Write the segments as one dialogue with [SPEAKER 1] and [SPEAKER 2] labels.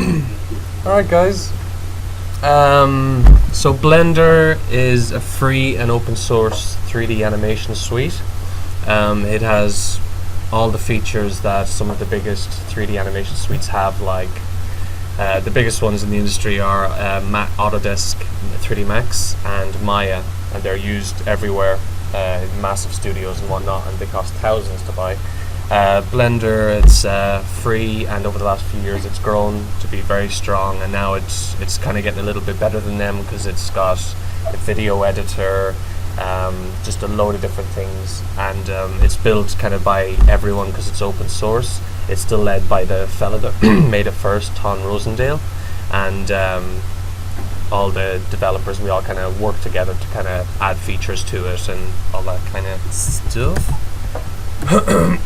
[SPEAKER 1] Alright guys, so Blender is a free and open source 3D animation suite. It has all the features that some of the biggest 3D animation suites have, like the biggest ones in the industry are Autodesk 3D Max and Maya, and they're used everywhere in massive studios and whatnot, and they cost thousands to buy. Blender, it's free, and over the last few years it's grown to be very strong, and now it's kind of getting a little bit better than them because it's got a video editor, just a load of different things, and it's built kind of by everyone because it's open source. It's still led by the fella that made it first, Ton Rosendale, and all the developers, we all kind of work together to kind of add features to it and all that kind of stuff. To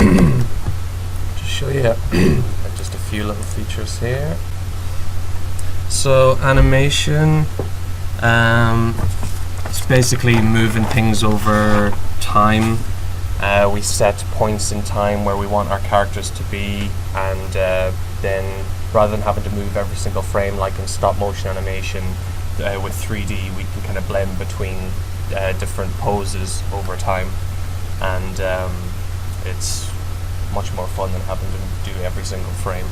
[SPEAKER 1] show you just a few little features here. So animation, it's basically moving things over time. We set points in time where we want our characters to be, and then rather than having to move every single frame like in stop motion animation, with 3D we can kind of blend between different poses over time, and it's much more fun than having to do every single frame.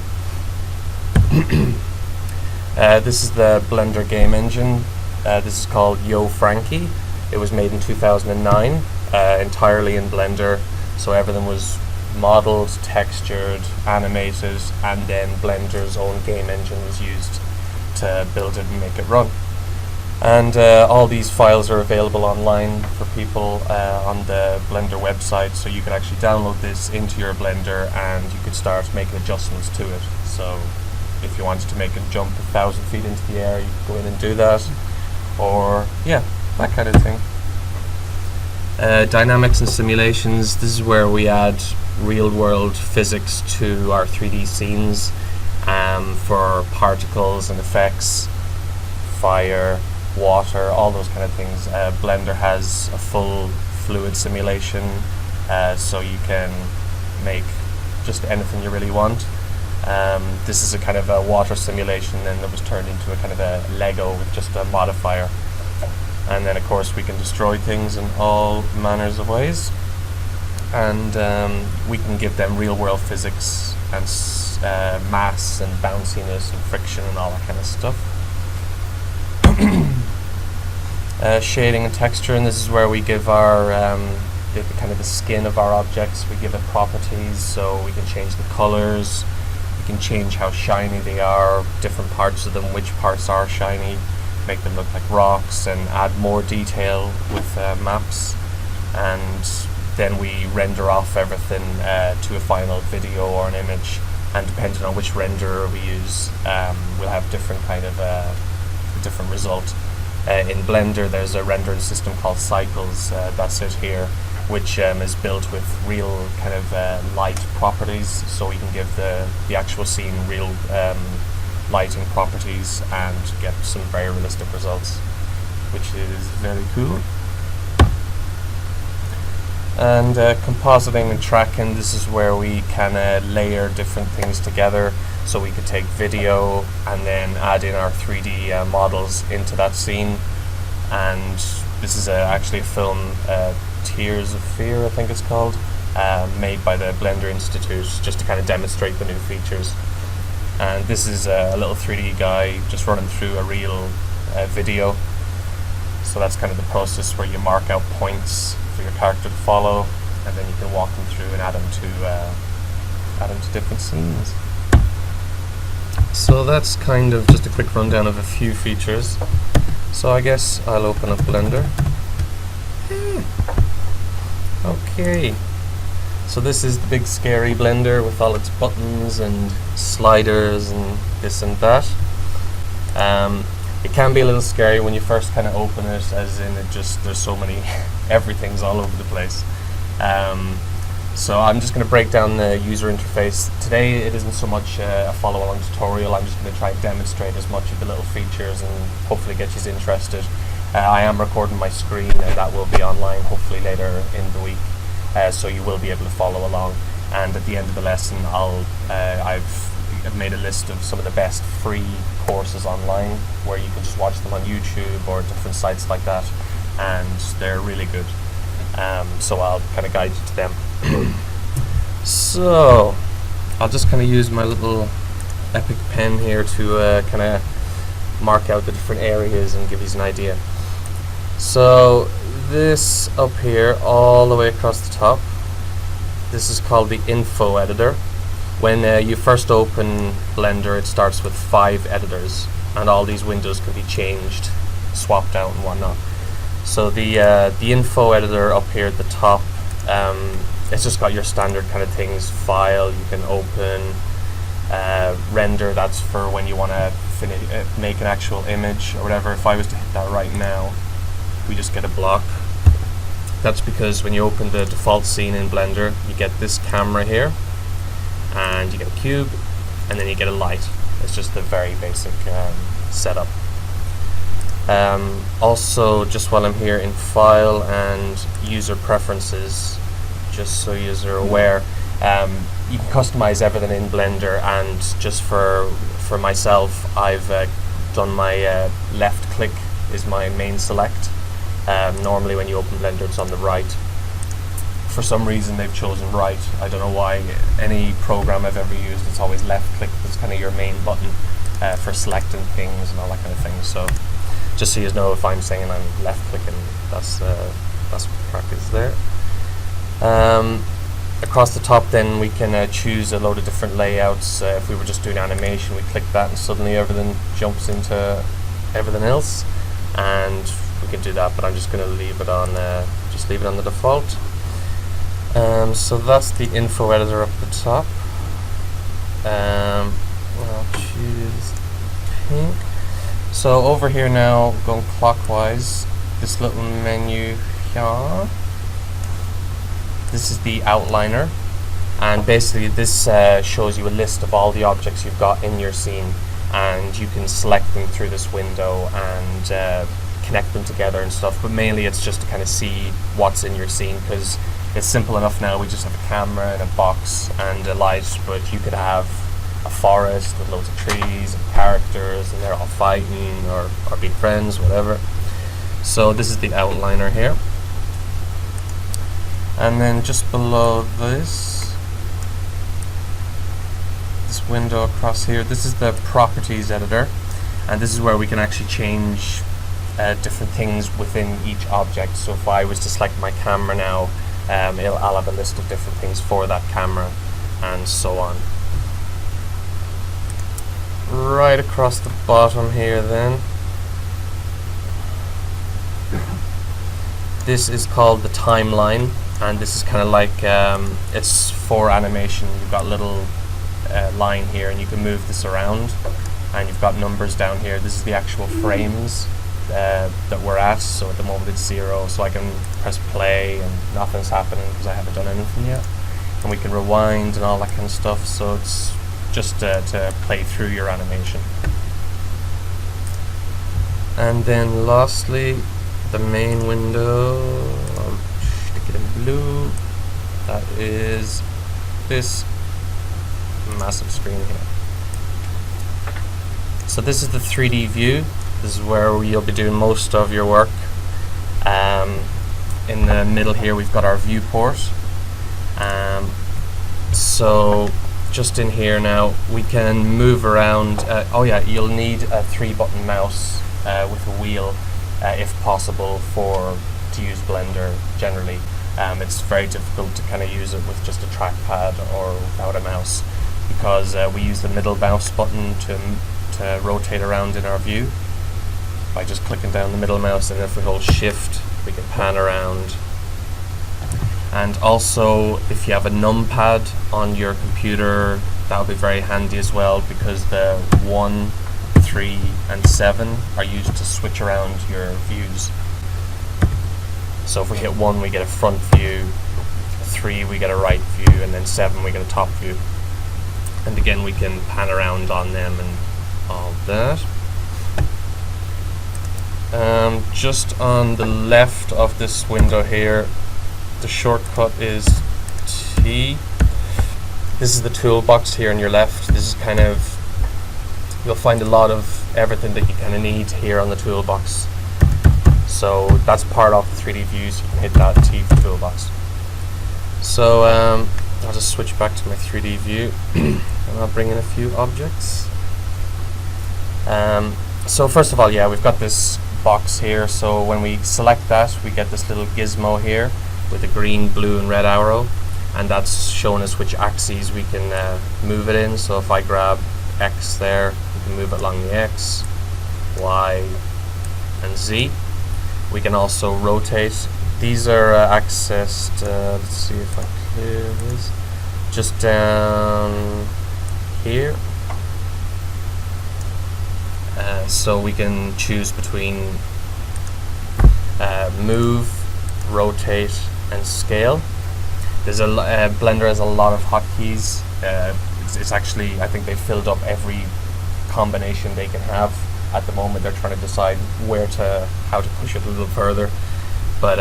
[SPEAKER 1] This is the Blender game engine. This is called Yo Frankie. It was made in 2009, entirely in Blender, so everything was modeled, textured, animated, and then Blender's own game engine was used to build it and make it run. And all these files are available online for people on the Blender website, so you can actually download this into your Blender and you could start making adjustments to it. So if you wanted to make it jump 1,000 feet into the air, you could go in and do that, or yeah, that kind of thing. Dynamics and simulations, this is where we add real-world physics to our 3D scenes, for particles and effects, fire, water, all those kind of things. Blender has a full fluid simulation, so you can make just anything you really want. This is a kind of a water simulation, and it was turned into a kind of a Lego with just a modifier. And then of course we can destroy things in all manners of ways, and we can give them real world physics and mass and bounciness and friction and all that kind of stuff. Shading and texture, and this is where we give our the kind of the skin of our objects, we give it properties, so we can change the colors, we can change how shiny they are, different parts of them, which parts are shiny, make them look like rocks, and add more detail with maps. And then we render off everything to a final video or an image, and depending on which renderer we use, we'll have different kind of different result. In Blender there's a rendering system called Cycles, that's it here, which is built with real kind of light properties, so we can give the actual scene real lighting properties and get some very realistic results, which is very cool. And compositing and tracking, this is where we can layer different things together, so we could take video and then add in our 3D models into that scene. And this is actually a film, Tears of Fear I think it's called, made by the Blender Institute, just to kind of demonstrate the new features. And this is a little 3D guy just running through a real video. So that's kind of the process where you mark out points for your character to follow, and then you can walk them through and add them to different scenes. So that's kind of just a quick rundown of a few features. So I guess I'll open up Blender. Okay. So this is the big scary Blender with all its buttons and sliders and this and that. It can be a little scary when you first kind of open it, as in there's so many, everything's all over the place. So I'm just going to break down the user interface. Today it isn't so much a follow-along tutorial, I'm just going to try and demonstrate as much of the little features and hopefully get you interested. I am recording my screen, and that will be online hopefully later in the week, so you will be able to follow along. And at the end of the lesson I've I've made a list of some of the best free courses online where you can just watch them on YouTube or different sites like that, and they're really good. So I'll kind of guide you to them. So I'll just kind of use my little Epic pen here to kind of mark out the different areas and give you an idea. So this up here, all the way across the top, this is called the info editor. When you first open Blender, it starts with 5 editors, and all these windows can be changed, swapped out and whatnot. So the info editor up here at the top, it's just got your standard kind of things. File, you can open, render, that's for when you want to make an actual image or whatever. If I was to hit that right now, we just get a block. That's because when you open the default scene in Blender, you get this camera here, and you get a cube, and then you get a light. It's just the very basic setup. Also, just while I'm here in File and User Preferences, just so you're aware, you can customize everything in Blender, and just for myself, I've done my left click is my main select. Normally when you open Blender, it's on the right. For some reason they've chosen right. I don't know why. Any program I've ever used, it's always left click. It's kind of your main button for selecting things and all that kind of thing. So just so you know, if I'm saying I'm left clicking, that's what the crack is there. Across the top then we can choose a load of different layouts. If we were just doing animation, we click that and suddenly everything jumps into everything else, and we can do that, but I'm just going to leave it on the default. So that's the info editor up the top. I'll choose pink. So over here now, going clockwise, this little menu here, this is the outliner, and basically this shows you a list of all the objects you've got in your scene, and you can select them through this window and connect them together and stuff, but mainly it's just to kind of see what's in your scene, because it's simple enough now. We just have a camera and a box and a light, but you could have a forest with loads of trees and characters, and they're all fighting or being friends, whatever. So this is the outliner here, and then just below this window across here, this is the properties editor, and this is where we can actually change different things within each object. So if I was to select my camera now, I'll have a list of different things for that camera, and so on. Right across the bottom here then, this is called the timeline, and this is kind of like, it's for animation. You've got a little line here, and you can move this around, and you've got numbers down here. This is the actual frames that we're at. So at the moment it's 0, so I can press play and nothing's happening because I haven't done anything yet, and we can rewind and all that kind of stuff. So it's just to play through your animation. And then lastly, the main window, I'll stick it in blue, that is this massive screen here. So this is the 3D view. This is where you'll be doing most of your work. In the middle here we've got our viewport. So just in here now we can move around. Oh yeah, you'll need a 3-button mouse with a wheel if possible to use Blender generally. It's very difficult to kind of use it with just a trackpad or without a mouse, because we use the middle mouse button to rotate around in our view by just clicking down the middle mouse, and if we hold shift we can pan around. And also if you have a numpad on your computer, that would be very handy as well, because the 1, 3 and 7 are used to switch around your views. So if we hit 1 we get a front view, 3 we get a right view, and then 7 we get a top view. And again we can pan around on them and all that. Just on the left of this window here, the shortcut is T. This is the toolbox here on your left. This this is kind of, you'll find a lot of everything that you kind of need here on the toolbox. So that's part of the 3D views. You can hit that T for toolbox. So I'll just switch back to my 3D view and I'll bring in a few objects. So first of all, yeah, we've got this box here. So when we select that, we get this little gizmo here with a green, blue and red arrow, and that's showing us which axes we can move it in. So if I grab X there, we can move it along the X, Y and Z. We can also rotate. These are accessed, let's see if I clear this, just down here. So we can choose between move, rotate and scale. There's a Blender has a lot of hotkeys. It's actually, I think they filled up every combination they can have at the moment. They're trying to decide how to push it a little further, but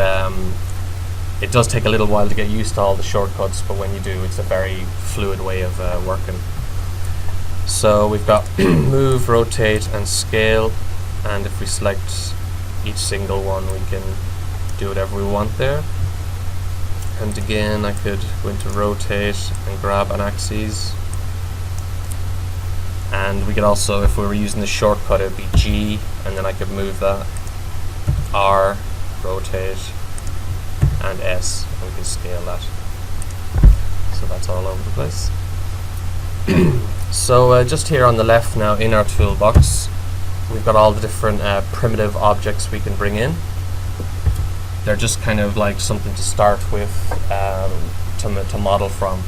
[SPEAKER 1] it does take a little while to get used to all the shortcuts, but when you do, it's a very fluid way of working. So we've got move, rotate and scale, and if we select each single one, we can do whatever we want there. And again, I could go into rotate and grab an axis. And we could also, if we were using the shortcut, it would be G, and then I could move that, R, rotate, and S, and we can scale that. So that's all over the place. So just here on the left now in our toolbox, we've got all the different primitive objects we can bring in. They're just kind of like something to start with, to model from.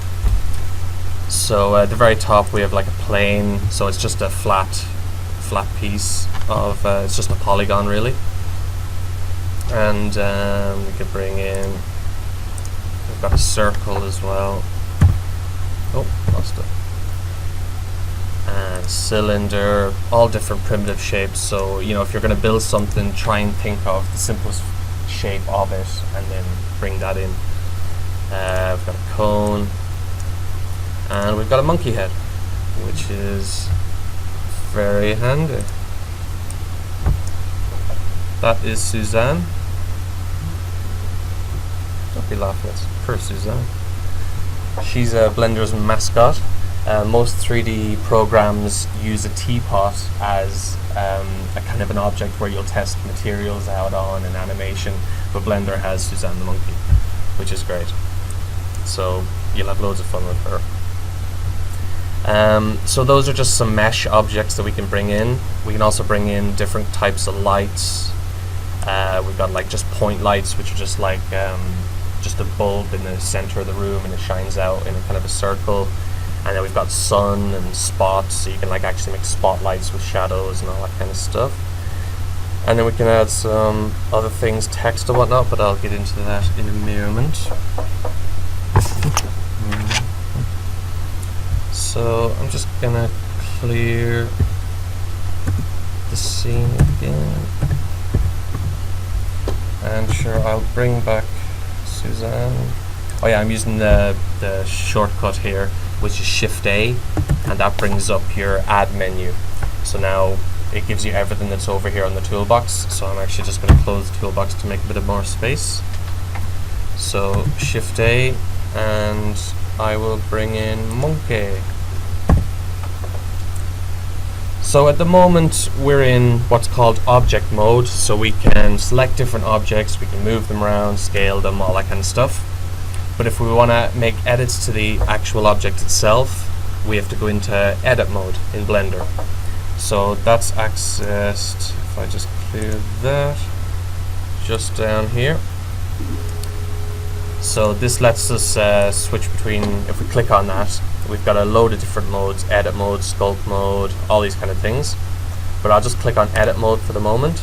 [SPEAKER 1] So at the very top we have like a plane, so it's just a flat piece of, it's just a polygon really. And we could bring in, we've got a circle as well. Oh, lost it. And cylinder, all different primitive shapes. So, you know, if you're going to build something, try and think of the simplest shape of it and then bring that in. We've got a cone, and we've got a monkey head, which is very handy. That is Suzanne. Don't be laughing, it's poor Suzanne. She's Blender's mascot. Most 3D programs use a teapot as a kind of an object where you'll test materials out on and animation, but Blender has Suzanne the monkey, which is great. So you'll have loads of fun with her. So those are just some mesh objects that we can bring in. We can also bring in different types of lights. We've got like just point lights, which are just like just a bulb in the center of the room and it shines out in a kind of a circle. And then we've got sun and spots, so you can like actually make spotlights with shadows and all that kind of stuff. And then we can add some other things, text and whatnot, but I'll get into that in a moment. So I'm just gonna clear the scene again. And sure, I'll bring back Suzanne. Oh yeah, I'm using the shortcut here, which is Shift A, and that brings up your add menu. So now it gives you everything that's over here on the toolbox. So I'm actually just going to close the toolbox to make a bit of more space. So Shift A, and I will bring in monkey. So at the moment we're in what's called object mode, so we can select different objects, we can move them around, scale them, all that kind of stuff. But if we want to make edits to the actual object itself, we have to go into edit mode in Blender. So that's accessed, if I just clear that, just down here. So this lets us switch between, if we click on that, we've got a load of different modes, edit mode, sculpt mode, all these kind of things. But I'll just click on edit mode for the moment.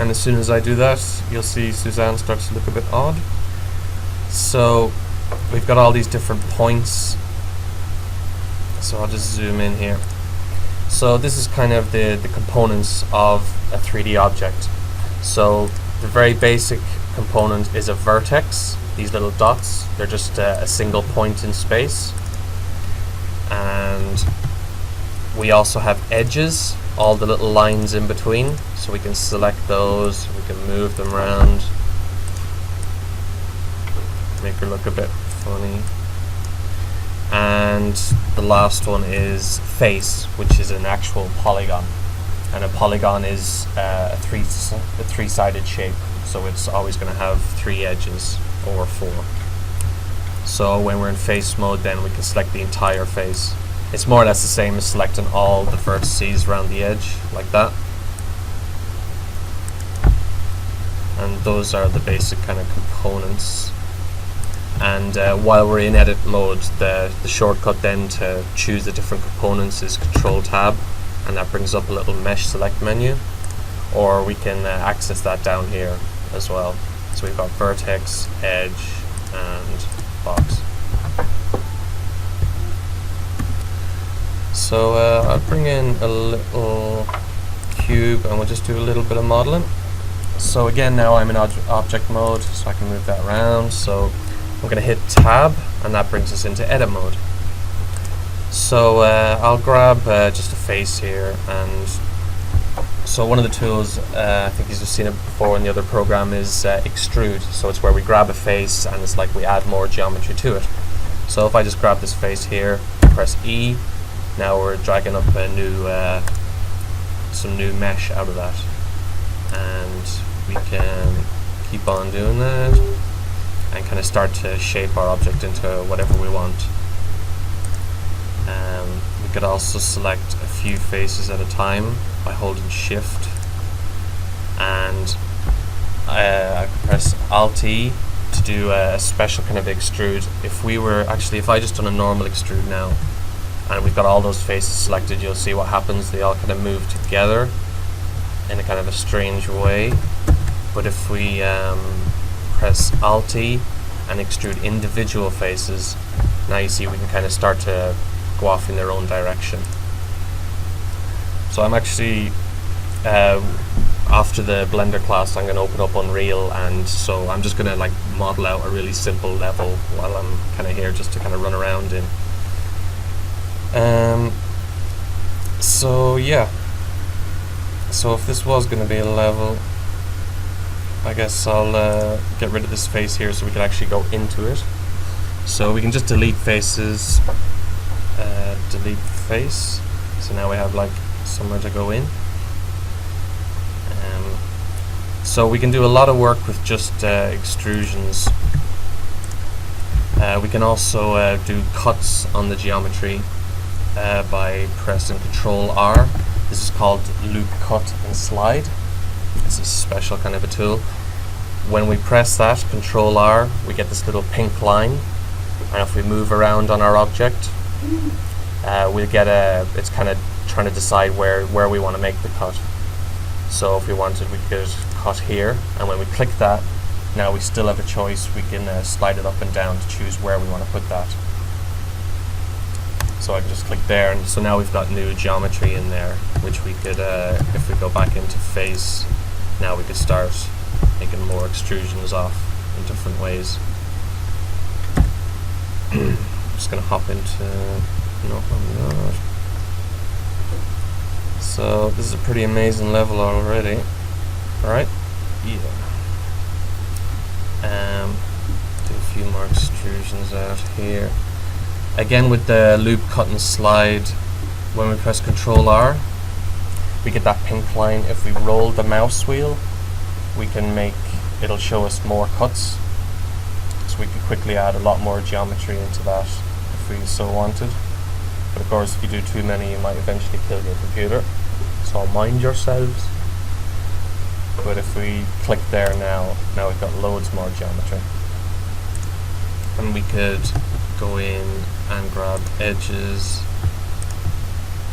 [SPEAKER 1] And as soon as I do that, you'll see Suzanne starts to look a bit odd. So we've got all these different points. So I'll just zoom in here. So this is kind of the components of a 3D object. So the very basic component is a vertex. These little dots, they're just a single point in space. and we also have edges, all the little lines in between, so we can select those, we can move them around, make her look a bit funny. And the last one is face, which is an actual polygon, and a polygon is a three-sided shape, so it's always going to have 3 edges or 4. So when we're in face mode, then we can select the entire face. It's more or less the same as selecting all the vertices around the edge, like that. And those are the basic kind of components. And while we're in edit mode, the shortcut then to choose the different components is Control-Tab, and that brings up a little mesh select menu, or we can access that down here as well. So we've got vertex, edge, and box. So I'll bring in a little cube and we'll just do a little bit of modeling. So again, now I'm in object mode, so I can move that around. So I'm going to hit tab, and that brings us into edit mode. So I'll grab just a face here, and so one of the tools, I think you've just seen it before in the other program, is extrude. So it's where we grab a face and it's like we add more geometry to it. So if I just grab this face here, press E, now we're dragging up a new some new mesh out of that, and we can keep on doing that and kind of start to shape our object into whatever we want. We could also select a few faces at a time by holding Shift, and I could press Alt-E to do a special kind of extrude. If I just done a normal extrude now, and we've got all those faces selected, you'll see what happens. They all kind of move together in a kind of a strange way. But if we press Alt-E and extrude individual faces, now you see we can kind of start to go off in their own direction. So I'm actually, after the Blender class, I'm going to open up Unreal, and so I'm just going to like model out a really simple level while I'm kind of here, just to kind of run around in. So yeah, so if this was going to be a level, I guess I'll get rid of this face here so we can actually go into it. So we can just delete faces, delete face, so now we have like somewhere to go in. So we can do a lot of work with just extrusions. We can also do cuts on the geometry by pressing Control-R. This is called Loop Cut and Slide. It's a special kind of a tool. When we press that, Control-R, we get this little pink line, and if we move around on our object, we'll get it's kind of trying to decide where we want to make the cut. So if we wanted, we could cut here, and when we click that, now we still have a choice. We can slide it up and down to choose where we want to put that. So I can just click there, and so now we've got new geometry in there, which we could, if we go back into face, now we could start making more extrusions off in different ways. I'm just going to hop into, no, I'm not. So this is a pretty amazing level already. Alright, yeah. Do a few more extrusions out here. Again, with the loop cut and slide, when we press Control-R, we get that pink line. If we roll the mouse wheel, we can it'll show us more cuts. So we could quickly add a lot more geometry into that if we so wanted. But of course, if you do too many, you might eventually kill your computer. So mind yourselves. But if we click there now we've got loads more geometry. And we could go in and grab edges.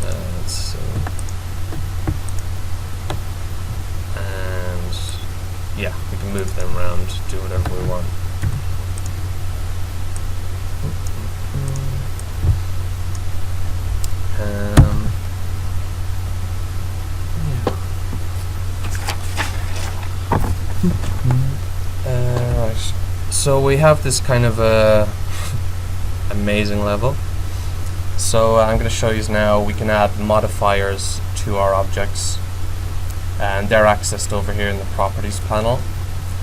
[SPEAKER 1] Let's see. And yeah, we can move them around, do whatever we want. Right. So we have this kind of amazing level. So I'm going to show you now we can add modifiers to our objects, and they're accessed over here in the properties panel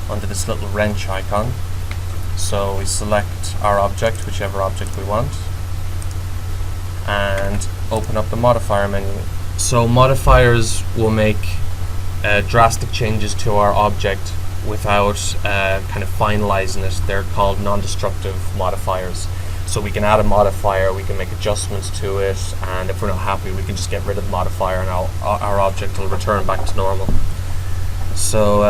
[SPEAKER 1] under this little wrench icon. So we select our object, whichever object we want, and open up the modifier menu. So modifiers will make drastic changes to our object without kind of finalizing it. They're called non-destructive modifiers. So we can add a modifier, we can make adjustments to it, and if we're not happy we can just get rid of the modifier and our object will return back to normal. So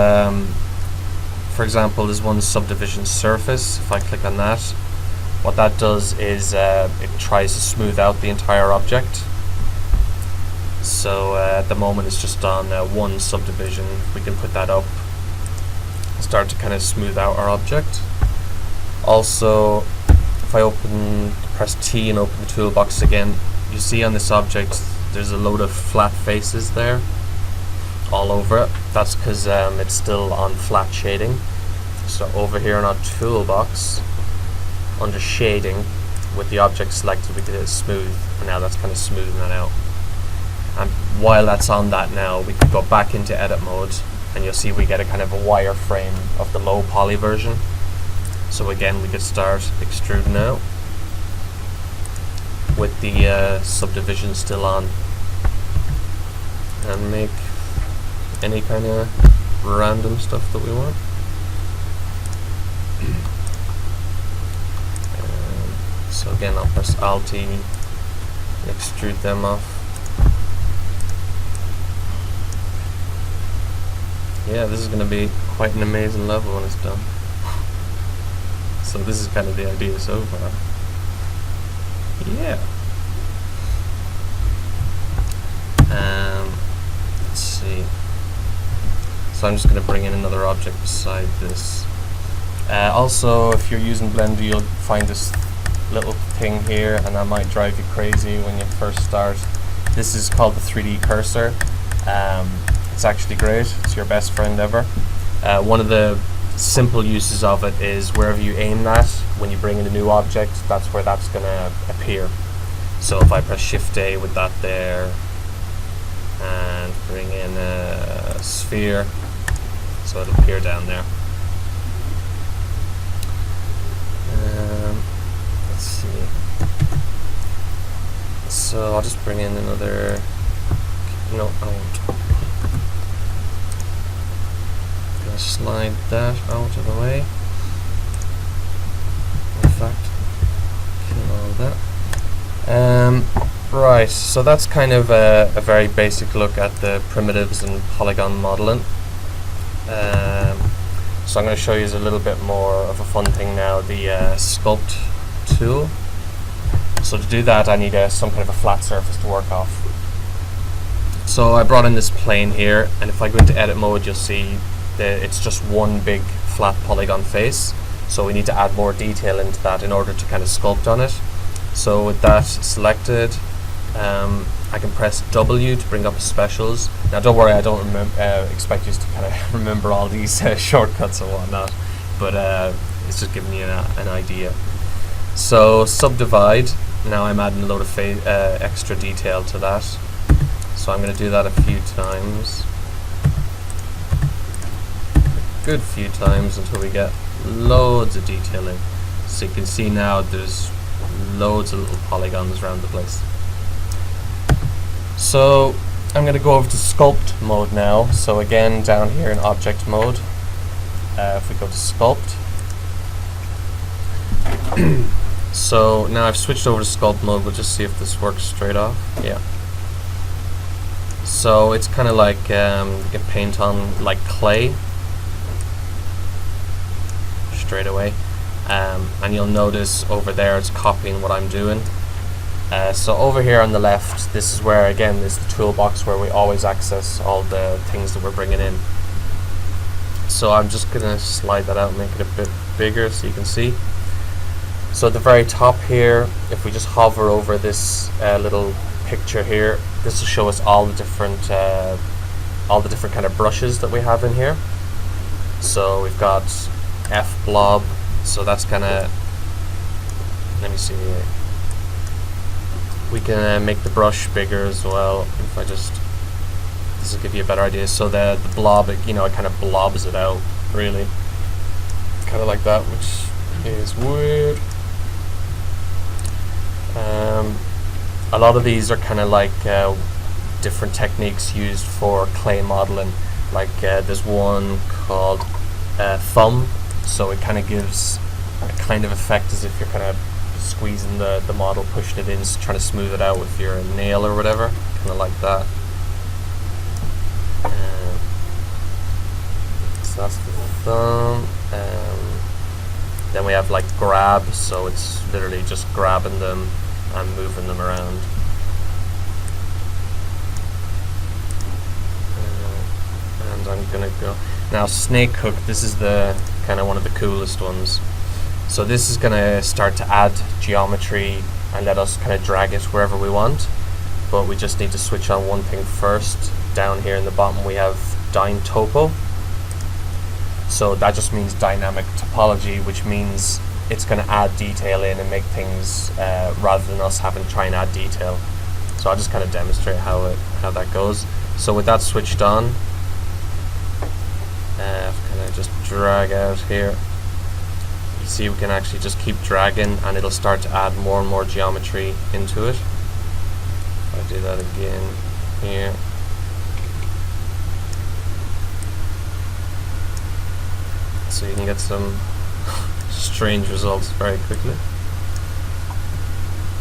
[SPEAKER 1] for example, there's one subdivision surface. If I click on that, what that does is it tries to smooth out the entire object. So at the moment it's just on one subdivision. We can put that up, start to kind of smooth out our object. Also, if I press T and open the toolbox again, you see on this object there's a load of flat faces there all over it. That's because it's still on flat shading. So over here in our toolbox, under shading, with the object selected, we can hit smooth, and now that's kind of smoothing that out. And while that's on that now, we can go back into edit mode, and you'll see we get a kind of a wireframe of the low poly version. So again, we could start extrude now with the subdivision still on, and make any kind of random stuff that we want. So again, I'll press Alt-E and extrude them off. Yeah, this is going to be quite an amazing level when it's done. So this is kind of the idea so far. Yeah. Let's see. So I'm just going to bring in another object beside this. Also, if you're using Blender, you'll find this little thing here, and that might drive you crazy when you first start. This is called the 3D cursor. It's actually great. It's your best friend ever. One of the simple uses of it is wherever you aim that, when you bring in a new object, that's where that's going to appear. So if I press Shift-A with that there, and bring in a sphere, so it'll appear down there. Let's see. So I'll just bring in another. No, I won't. Gonna slide that out of the way. In fact, kill all that. Right, so that's kind of a very basic look at the primitives and polygon modeling. So I'm going to show you a little bit more of a fun thing now, the sculpt tool. So to do that, I need some kind of a flat surface to work off. So I brought in this plane here, and if I go into edit mode, you'll see that it's just one big flat polygon face. So we need to add more detail into that in order to kind of sculpt on it. So with that selected, I can press W to bring up specials. Now don't worry, I don't expect you to kind of remember all these shortcuts and whatnot, but it's just giving you an idea. So subdivide, now I'm adding a load of extra detail to that. So I'm going to do that a few times. A good few times until we get loads of detail in. So you can see now there's loads of little polygons around the place. So I'm going to go over to sculpt mode now. So again, down here in object mode, if we go to sculpt. So now I've switched over to sculpt mode. We'll just see if this works straight off. Yeah. So it's kind of like you can paint on like clay straight away. And you'll notice over there it's copying what I'm doing. So over here on the left, this is where, again, is the toolbox where we always access all the things that we're bringing in. So I'm just going to slide that out and make it a bit bigger so you can see. So at the very top here, if we just hover over this little picture here, this will show us all the different kind of brushes that we have in here. So we've got F blob, so that's kind of, let me see here. We can make the brush bigger as well. If I just, this will give you a better idea. So the blob, it kind of blobs it out, really. Kind of like that, which is weird. A lot of these are kind of like different techniques used for clay modeling. Like there's one called thumb, so it kind of gives a kind of effect as if you're kind of squeezing the model, pushing it in, trying to smooth it out with your nail or whatever, kind of like that. So that's the thumb. Then we have like grab, so it's literally just grabbing them and moving them around. And I'm gonna go now snake hook. This is the kind of one of the coolest ones. So this is gonna start to add geometry and let us kind of drag it wherever we want, but we just need to switch on one thing first. Down here in the bottom we have Dyne Topo. So that just means dynamic topology, which means it's going to add detail in and make things rather than us having to try and add detail. So I'll just kind of demonstrate how that goes. So with that switched on, kind of just drag out here. You see we can actually just keep dragging and it'll start to add more and more geometry into it. I'll do that again here. So you can get some strange results very quickly.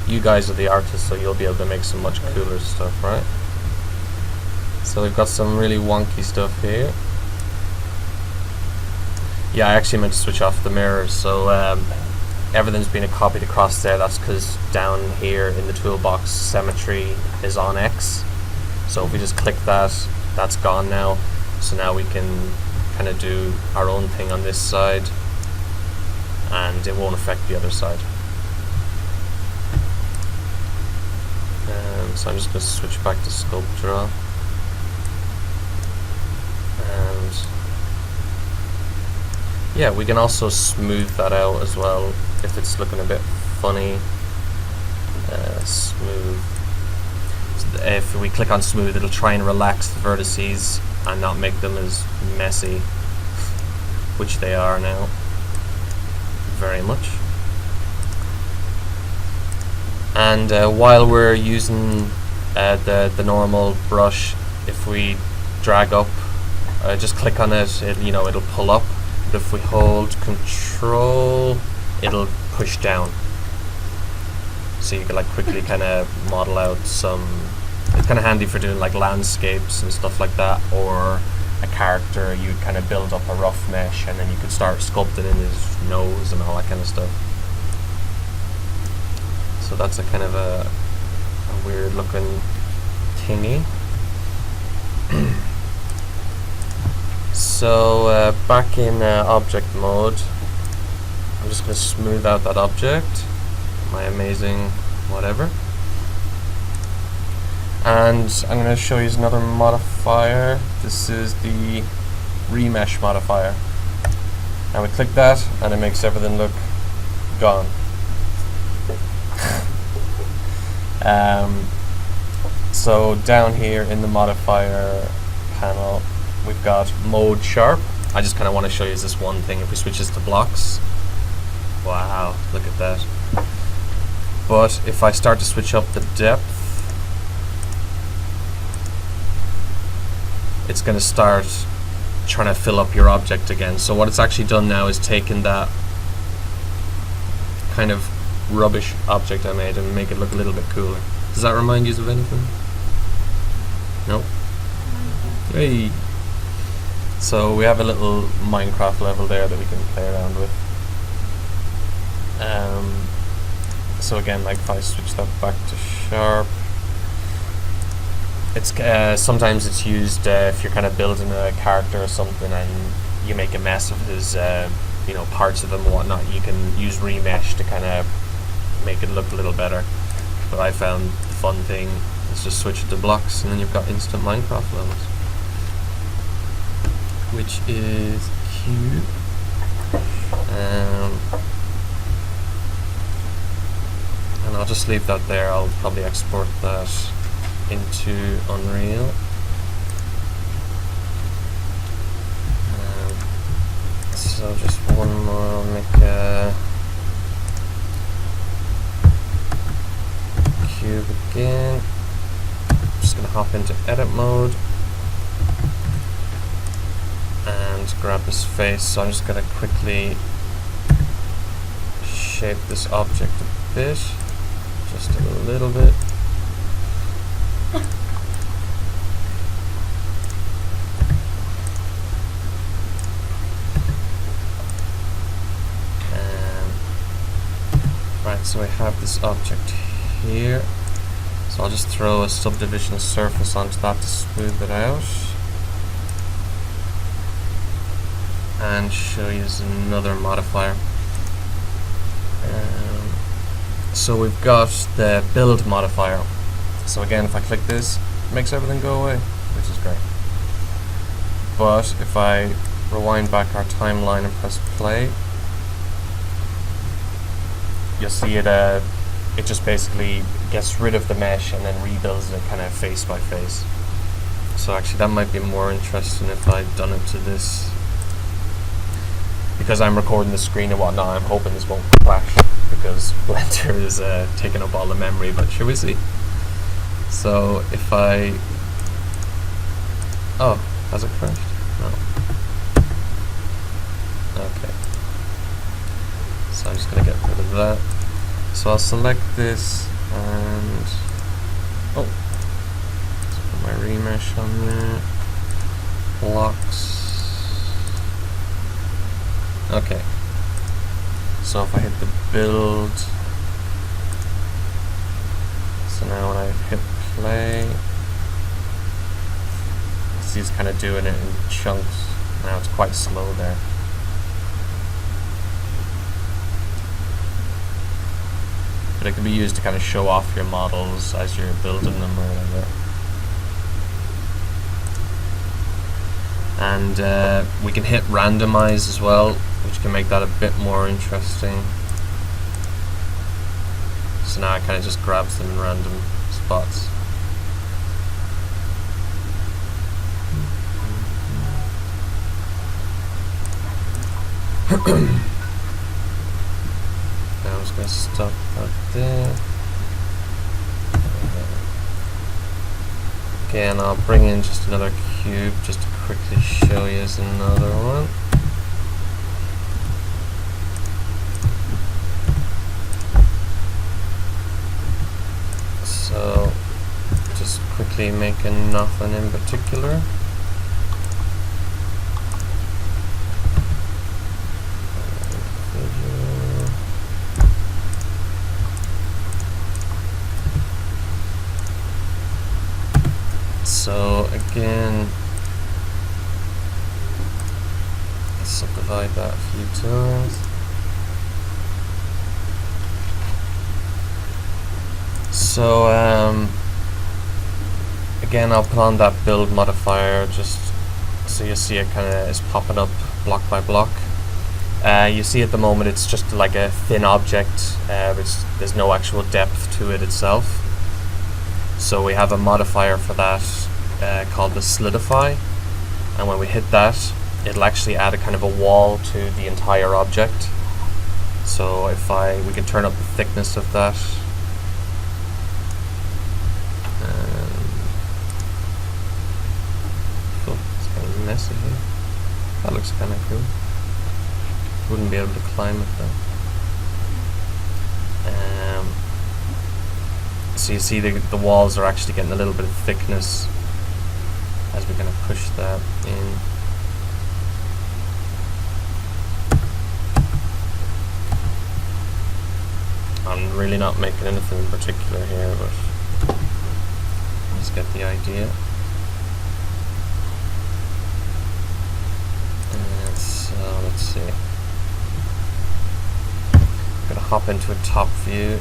[SPEAKER 1] You guys are the artists, so you'll be able to make some much cooler stuff, right? So we've got some really wonky stuff here. Yeah, I actually meant to switch off the mirrors, so everything's been copied across there. That's because down here in the toolbox, symmetry is on X. So if we just click that, that's gone now. So now we can kind of do our own thing on this side and it won't affect the other side. So I'm just going to switch back to sculpt draw, and yeah, we can also smooth that out as well if it's looking a bit funny. Smooth. So if we click on smooth, it'll try and relax the vertices and not make them as messy, which they are now very much. And while we're using the normal brush, if we drag up, just click on it, it'll pull up. But if we hold Control, it'll push down. So you can like quickly kind of model out some. It's kind of handy for doing like landscapes and stuff like that, or a character. You'd kind of build up a rough mesh, and then you could start sculpting in his nose and all that kind of stuff. So that's a kind of a weird looking thingy. So back in object mode, I'm just going to smooth out that object, my amazing whatever. And I'm going to show you another modifier. This is the remesh modifier. And we click that and it makes everything look gone. So down here in the modifier panel we've got mode sharp. I just kind of want to show you this one thing. If we switch this to blocks, wow, look at that. But if I start to switch up the depth, it's going to start trying to fill up your object again. So what it's actually done now is taken that kind of rubbish object I made and make it look a little bit cooler. Does that remind you of anything? Nope. Hey. So we have a little Minecraft level there that we can play around with. So again, like if I switch that back to sharp, it's sometimes it's used if you're kind of building a character or something and you make a mess of his parts of them and whatnot. You can use remesh to kind of make it look a little better. But I found the fun thing is just switch it to blocks and then you've got instant Minecraft levels, which is cute. And And I'll just leave that there. I'll probably export that into Unreal. So just one more, I'll make a cube again. I'm just going to hop into edit mode and grab his face. So I'm just going to quickly shape this object a bit, just a little bit. So I have this object here, so I'll just throw a subdivision surface onto that to smooth it out, and show you another modifier. So we've got the build modifier. So again, if I click this, it makes everything go away, which is great. But if I rewind back our timeline and press play, you'll see it, it just basically gets rid of the mesh and then rebuilds it kind of face by face. So actually that might be more interesting if I'd done it to this. Because I'm recording the screen and whatnot, I'm hoping this won't crash because Blender is taking up all the memory, but shall we see? So if I... Oh, has it crashed? No. Okay. So I'm just going to get rid of that. So I'll select this and let's put my remesh on there. Blocks. Okay. So if I hit the build, so now when I hit play, see it's kind of doing it in chunks. Now it's quite slow there. But it can be used to kind of show off your models as you're building them or whatever. And we can hit randomize as well, which can make that a bit more interesting. So now it kind of just grabs them in random spots. I'm just going to stop that there. Again, I'll bring in just another cube just to quickly show you another one. So, just quickly making nothing in particular. So again, let's subdivide that a few times. So again, I'll put on that build modifier just so you see it kind of is popping up block by block. You see at the moment it's just like a thin object, which there's no actual depth to it itself. So we have a modifier for that called the solidify, and when we hit that, it'll actually add a kind of a wall to the entire object. So if we can turn up the thickness of that. Cool. It's kind of messy here. That looks kind of cool. Wouldn't be able to climb it though. So you see the walls are actually getting a little bit of thickness as we're going to push that in. I'm really not making anything in particular here, but just get the idea. And so let's see. I'm going to hop into a top view.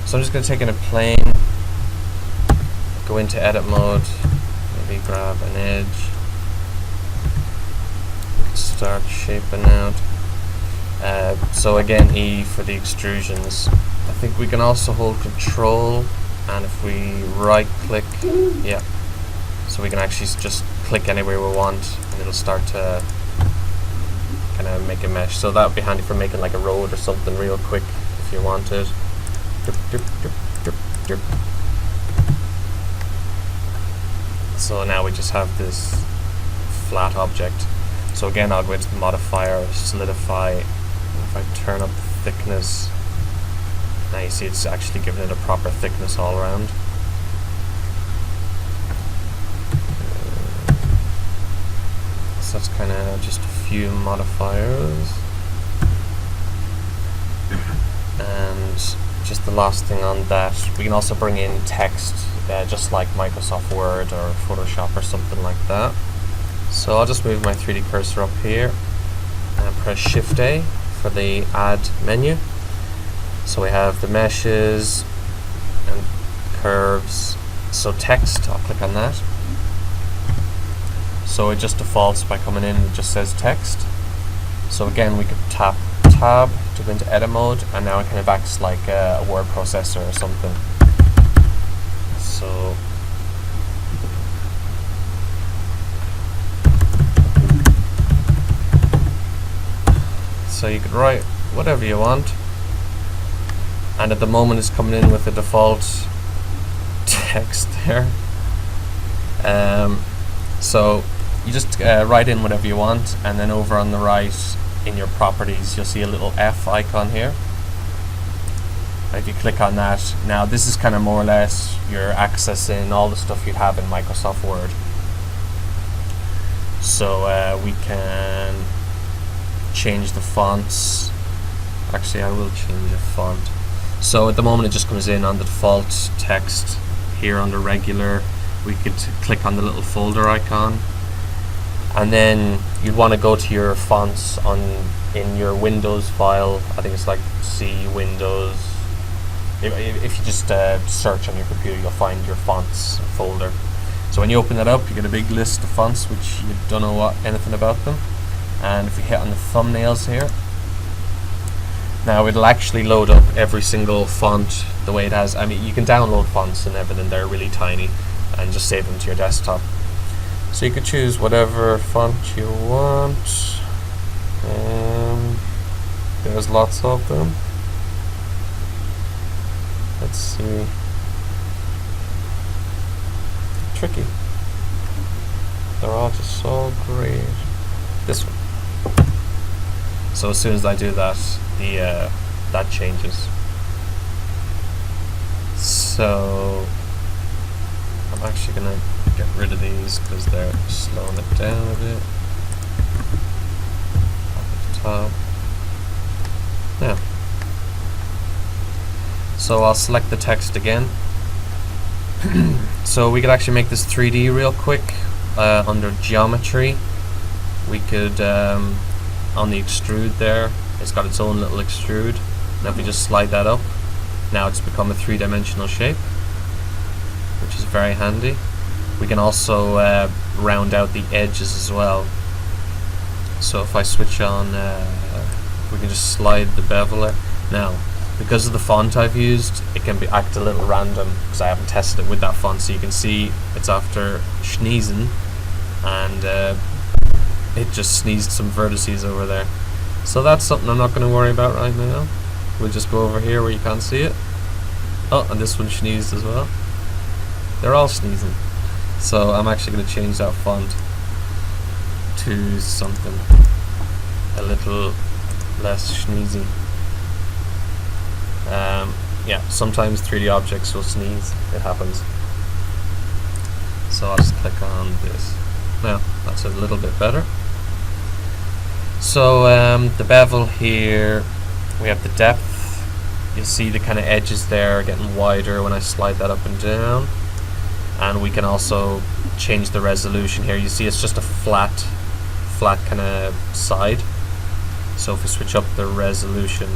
[SPEAKER 1] So I'm just going to take in a plane, go into edit mode, maybe grab an edge, start shaping out. So again, E for the extrusions. I think we can also hold Control, and if we right click, yeah, so we can actually just click anywhere we want, and it'll start to kind of make a mesh. So that would be handy for making like a road or something real quick if you wanted. So now we just have this flat object. So again, I'll go into the modifier, solidify. If I turn up the thickness, now you see it's actually giving it a proper thickness all around. So that's kind of just a few modifiers. And just the last thing on that, we can also bring in text, just like Microsoft Word or Photoshop or something like that. So I'll just move my 3D cursor up here and press Shift A for the Add menu. So we have the meshes and curves. So text, I'll click on that. So it just defaults by coming in, it just says text. So again, we could tap Tab to go into edit mode, and now it kind of acts like a word processor or something. So you could write whatever you want, and at the moment it's coming in with the default text there. So you just write in whatever you want, and then over on the right in your properties you'll see a little F icon here. If you click on that, now this is kind of more or less you're accessing all the stuff you'd have in Microsoft Word. So we can change the fonts. Actually, I will change the font. So at the moment it just comes in on the default text. Here under regular, we could click on the little folder icon, and then you'd want to go to your fonts in your Windows file. I think it's like C Windows. If you just search on your computer, you'll find your fonts folder. So when you open that up, you get a big list of fonts which you don't know anything about them. And if we hit on the thumbnails here, now it'll actually load up every single font the way it has. I mean, you can download fonts and everything, they're really tiny, and just save them to your desktop. So you can choose whatever font you want. There's lots of them. Let's see. Tricky. They're all just so great. This one. So as soon as I do that, that changes. So I'm actually gonna get rid of these because they're slowing it down a bit. Up at the top. Now, so I'll select the text again. So we could actually make this 3D real quick. Under geometry, we could on the extrude there, it's got its own little extrude. Now if we just slide that up, now it's become a 3-dimensional shape, which is very handy. We can also round out the edges as well. So if I switch on, we can just slide the beveler. Now, because of the font I've used, it can act a little random because I haven't tested it with that font. So you can see it's after sneezing, and it just sneezed some vertices over there. So that's something I'm not going to worry about right now. We'll just go over here where you can't see it. Oh, and this one sneezed as well. They're all sneezing. So I'm actually going to change that font to something a little less sneezy. Yeah, sometimes 3D objects will sneeze. It happens. So I'll just click on this. Now, that's a little bit better. So the bevel here, we have the depth. You'll see the kind of edges there getting wider when I slide that up and down. And we can also change the resolution here. You see it's just a flat kind of side. So if we switch up the resolution,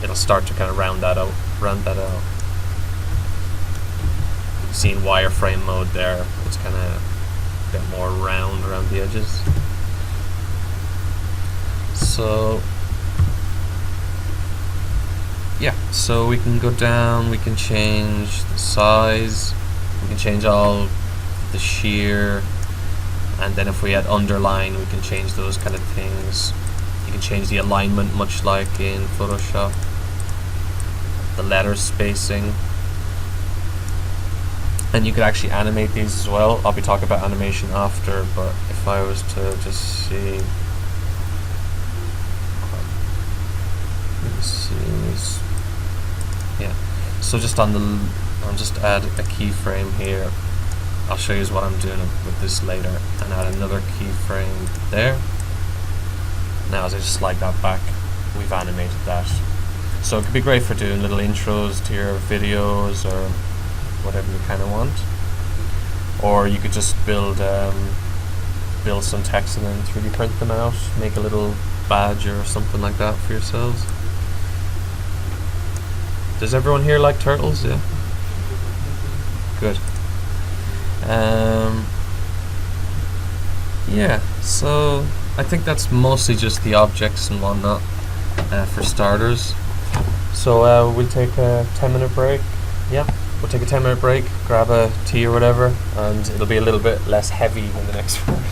[SPEAKER 1] it'll start to kind of round that out. You've seen wireframe mode there. It's kind of a bit more round around the edges. So yeah, so we can go down, we can change the size, we can change all the shear, and then if we add underline, we can change those kind of things. You can change the alignment, much like in Photoshop, the letter spacing, and you could actually animate these as well. I'll be talking about animation after, but if I was to just see, yeah, so just on the, I'll just add a keyframe here. I'll show you what I'm doing with this later, and add another keyframe there. Now as I just slide that back, we've animated that. So it could be great for doing little intros to your videos or whatever you kind of want. Or you could just build some text and then 3D print them out, make a little badge or something like that for yourselves. Does everyone here like turtles? Yeah? Good. Yeah, so I think that's mostly just the objects and whatnot for starters. So we'll take a 10-minute break. Yeah, we'll take a 10-minute break, grab a tea or whatever, and it'll be a little bit less heavy in the next one.